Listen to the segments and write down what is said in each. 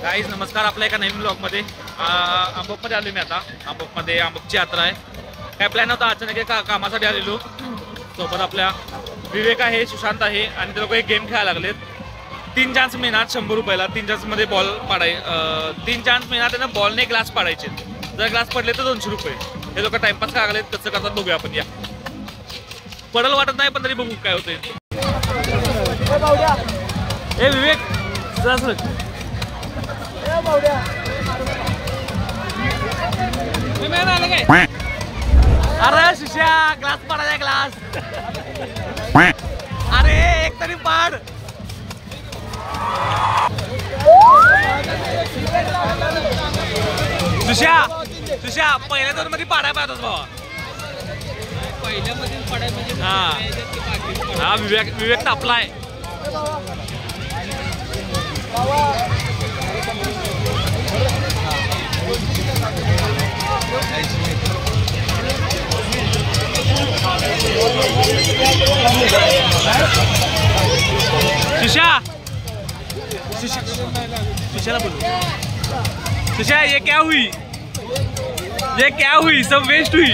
Guys नमस्कार, आपल्या एका नवीन ब्लॉगमध्ये आंबोकमध्ये आलो मी आता. आंबोकमध्ये आंबोकची यात्रा आहे. काय प्लॅन होता अचानक कामासाठी आलेलो. सोबत आपल्या विवेक आहे, सुशांत आहे आणि ते लोक एक गेम खेळायला लागलेत. 3 चान्स मिळणार 100 रुपयाला. 3 चान्स मध्ये बॉल पाडाय 3 चान्स मिळणार त्यांना बॉलने ग्लास पाडायचे. जर ग्लास पडले तर 200 रुपये. हे लोक टाइमपास काय लागलेत, कसं करतात बघूया आपण. या पडल वाटत नाही पण तरी बघू काय होतंय. ए विवेक अरे शिष्या ग्लास पडायचा ग्लास. अरे एक तरी पाड. सुशा पहिल्या 2 मध्ये पाडाय पाहतोस भावा. पहिल्यामध्ये पडाय म्हणजे हा विवेक तापलाय. सुशा बोलो सुशा, ये क्या हुई सब वेस्ट हुई.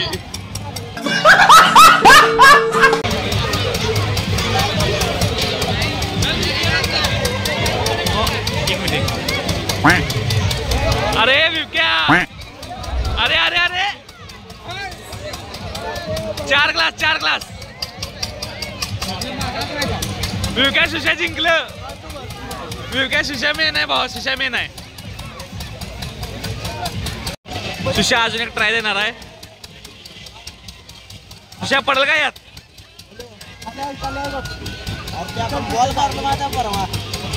एक मिनिट. अरे विवक्या, अरे 4 ग्लास. विवक्या सुशा जिंकलं. विवक्या सुशा मेन आहे भाऊ, सुशा मेन आहे. सुशा अजून एक ट्राय देणार आहे. सुशा पडेल का यात?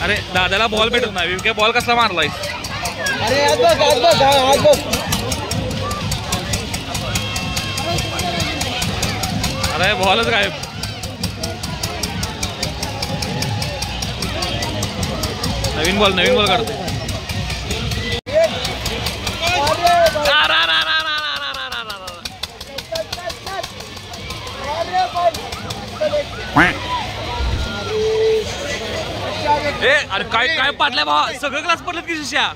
अरे दादाला बॉल भेटत नाही. विवक्या बॉल कसला मारलाय? अरे बॉलच गायब. नवीन बॉल काढतो. अरे काय पाडल्या भावा, सगळं ग्लास पडलेत की सुशा.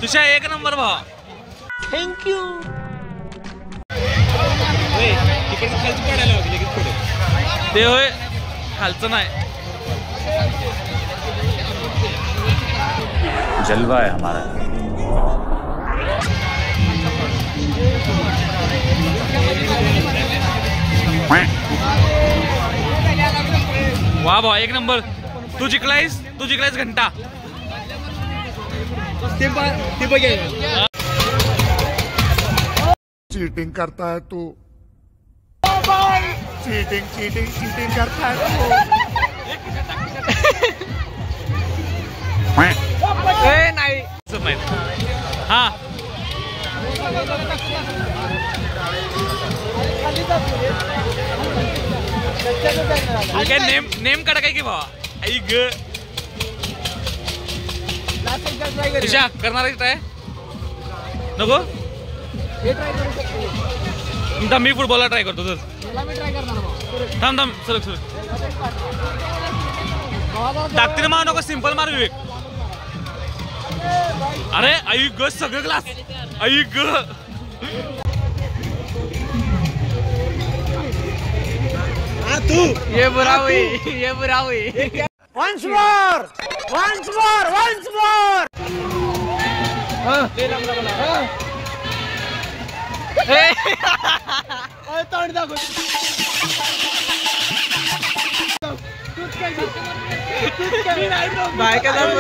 सुशा 1 नंबर भावा. थँक्यू. ते होय खालचं नाही. जलवा है हमारा. वाह भावा 1 नंबर. तू जिंकलायस घंटा. चीटिंग करता है तू. चीटिंग करता है तू. नाही हा काय नेम काढा काय की भावा. आई ग तुझ्या करणार ट्राय नको. मी फुटबॉलला ट्राय करतो. थांब सरक टाकते मार नको, सिंपल मार विवेक. अरे आई ग सगळं ग्लास. आई ग तू ये बुरा हुई. Once more. तोंड दाखव. बायका दाखव.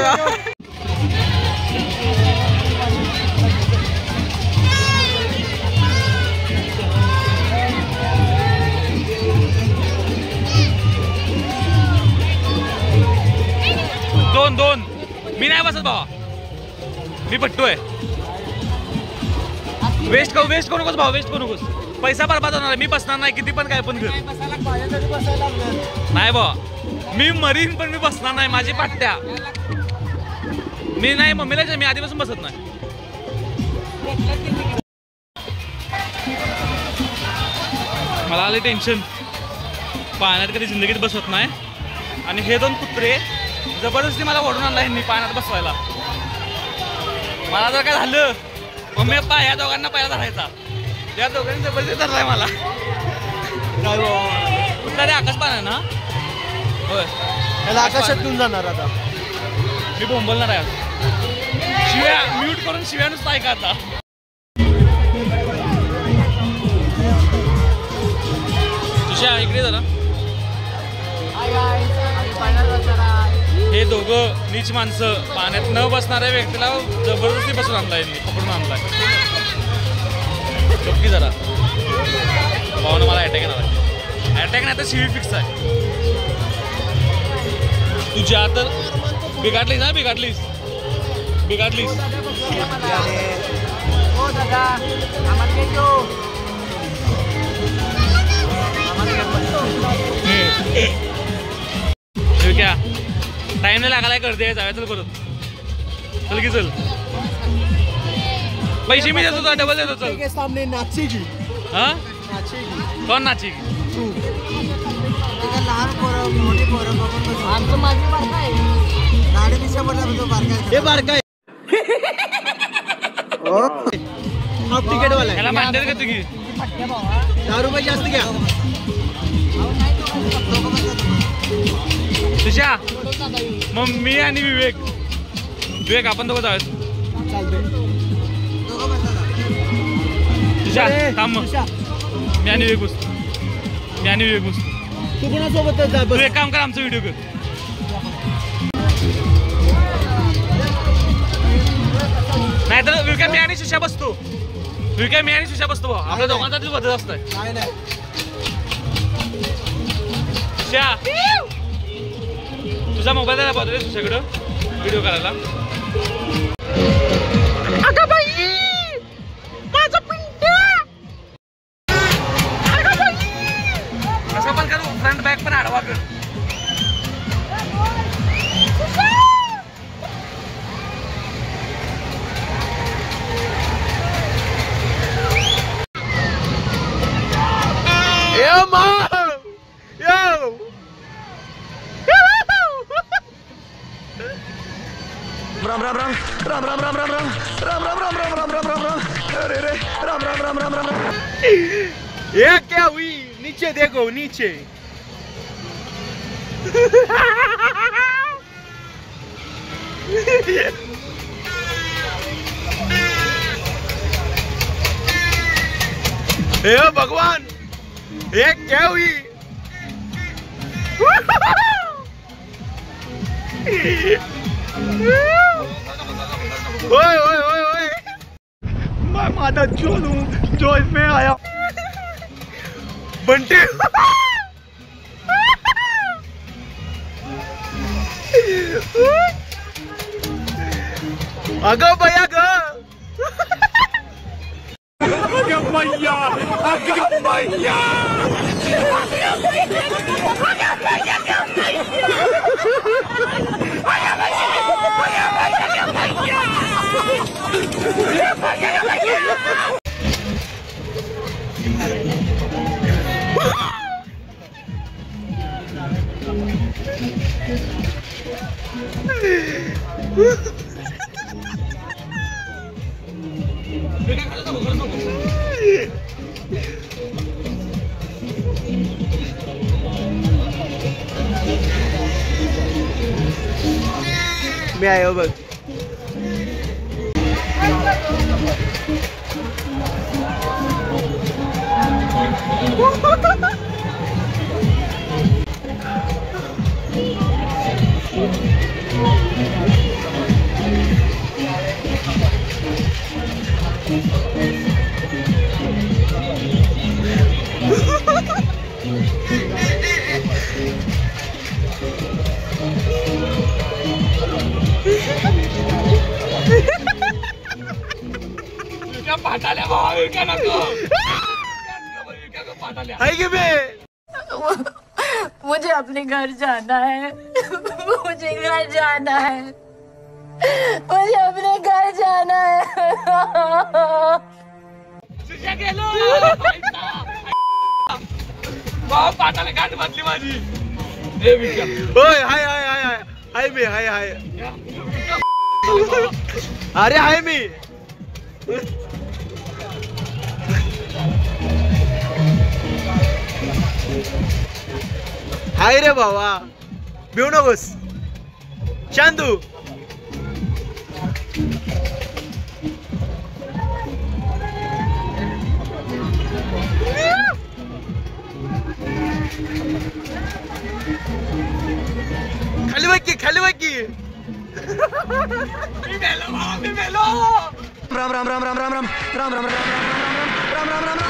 दोन मी नाही बसत भावा. मी पट्टू आहे. वेस्ट करू नकोस भाऊ. वेस्ट करू नकोस. पैसा बरबाद होणार. मी बसणार नाही किती पण काय पण कर. नाही भावा मी मरीन पण मी बसणार नाही. माझी पाट्ट्या मी नाही. मम्मीला मी आधीपासून बसत नाही. मला आले टेन्शन. पाण्यात कधी जिंदगीत बसवत नाही. आणि हे दोन कुत्रे जबरदस्ती मला ओढून आणला ह्यांनी पाण्यात बसवायला. मला जर काय झालं मग मी या दोघांना पहिला धरायचा. या दोघांनी जबरदस्ती धरलाय मला. कुठला रे आकाश पान आहे ना. होय त्याला आकाशात घेऊन जाणार आता. मी बोंबलणार आहे. शिव्या म्यूट करून शिव्या नुसतं ऐका आता. तुझ्या इकडे जरा. हे दोघं नीच माणसं पाण्यात न बसणाऱ्या व्यक्तीला जबरदस्ती बसून आणलाय, पकडून आणलाय. चुकी जरा भावना मला अटॅक येणार आहे. अटॅक नाही तर शिवी फिक्स आहे. तुझ्या तर बिघाडलीस ना, बिघाडलीस. क्या टाइम नाही लागायला करते. जाऊया चल परत. चल की चल. पैसे मी देतो तुला, डबल देतो. चल सामने नाचेगी. हा कोण नाचेगी? लहान पोरं मोठी पोरं बघून आमचं माझी बारका आहे. गाडी दिशा पडला तो बारका आहे. हे बारका आहे. हाफ तिकीट वाला याला मांडेल का तुम्ही? 10 रुपये जास्त घ्या. तुझ्या मग मी आणि विवेक आपण दोघं जाऊयात. तुझ्या थांब. मी आणि विवेक बसतो. तू कोणासोबत जा. तू एक काम कर, आमचा व्हिडिओ कर. नाहीतर विवेक मी आणि सुशा बसतो. भाऊ आपल्या दोघांचा तीच बदल असतंय. सुशा तुझा मोबाईल द्यायला पाहतो रे तुझ्याकडं व्हिडिओ करायला. अगं बाई माझा पिंट्या. अगं बाई असं पण करू. फ्रंट बॅक पण आडवा कर. ये क्या हुई? नीचे देखो नीचे. हे भगवान, ये क्या हुई? ओए ओए ओए ओए, मैं माता चोर हूँ जो इसमें आया. बंटे अगं बया ग. मी आयो बघ. मुझे अपने घर जाना है. मुझे घर जाना है. मुझे अपने घर जाना है. पाटाला गाठ बसली माझी. होय हाय हाय हाय हाय हाय मी हाय हाय अरे हाय मी हाय रे भावा भिऊ नकोस शांतू खाली बाकी राम राम राम राम राम राम राम राम राम राम राम राम राम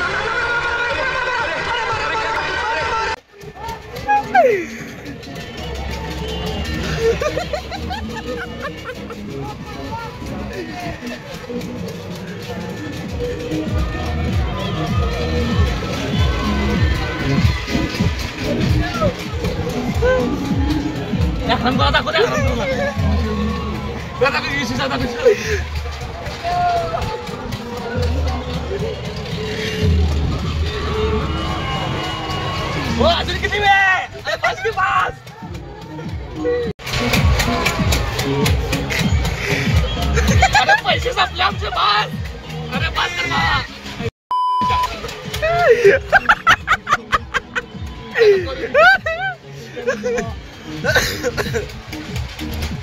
अजून किती वेळ बस की बस अरे पैसे संपले आमचे बस अरे बस कर बाबा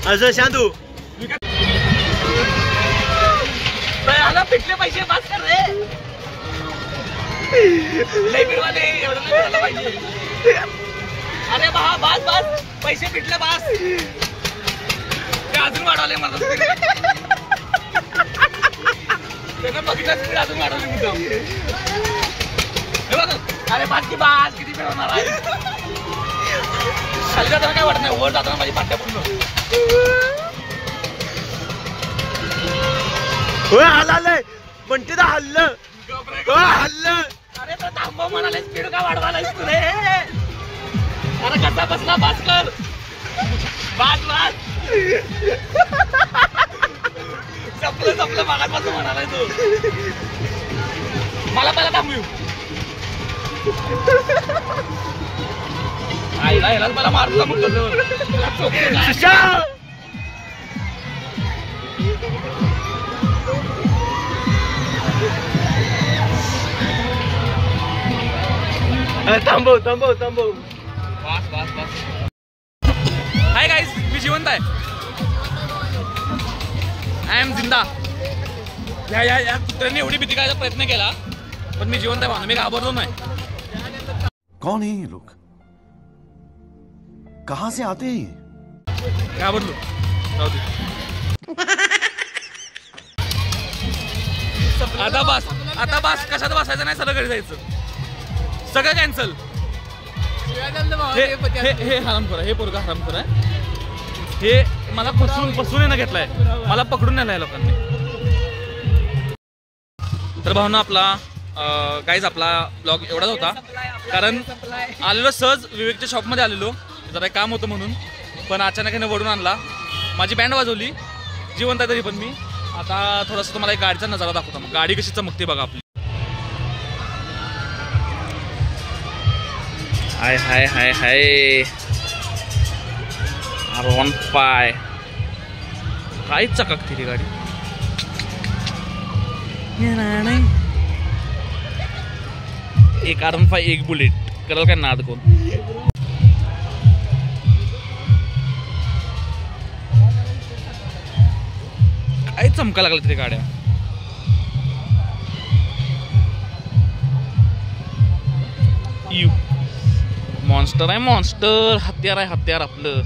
असं शांतू आला पिटले पैसे बस कर रे लय बिरवाले एवढं नाही झालं पाहिजे अरे बा बस बस पैसे पिटले बस ते अजून वाढवले मला त्यानं बघितलं स्पीड अजून वाढवली मुद्दाम हे बघ अरे बस की बस किती वेळ होणार आहे खाली जाताना काय वाटत नाही वर जाताना माझी पाट्या पूर्ण हल्लंय म्हणते ना हल्लं हल्लं अरे तो थांबव म्हणाले स्पीड का वाढवायला तू रे अरे कसा बसला बस कर बस बस संपलं मागापासून म्हणालाय तू मला पहिला थांबू आईला याला मला मारून म्हणतो थांबव थांबव थांबव बस बस बस हाय गाईज मी जिवंत आहे आय एम जिंदा या कुत्र्यांनी एवढी भीती करायचा प्रयत्न केला पण मी जिवंत आहे म्हणून मी घाबरलो नाही कौन है ये लोग कहां से आते हैं ये घाबरलो जाऊ दे आता बस कशात बसायचं नाही सरळ घरी जायचं सगळं कॅन्सल हे हरामखोर हे पोरगा हरामखोर आहे हे मला फसवून येणं घेतलाय मला पकडून नेलाय लोकांनी तर भावना आपला गाईज आपला ब्लॉग एवढाच होता कारण आलेलो सहज विवेकच्या शॉपमध्ये आलेलो जरा काम होतं म्हणून पण अचानक वडून आणला माझी बँड वाजवली जिवंत आहे तरी पण मी आता थोडासा तुम्हाला एक गाडीचा नजारा दाखवतो मग गाडी कशी चमकते बघा आपली हाय हाय हाय हाय R15 काय चककते ती गाडी एक R15 एक बुलेट कराल काय नाद कोण काय चमका लागल्या तरी गाड्या यू मॉन्स्टर आहे मॉन्स्टर हत्यार आहे हत्यार आपलं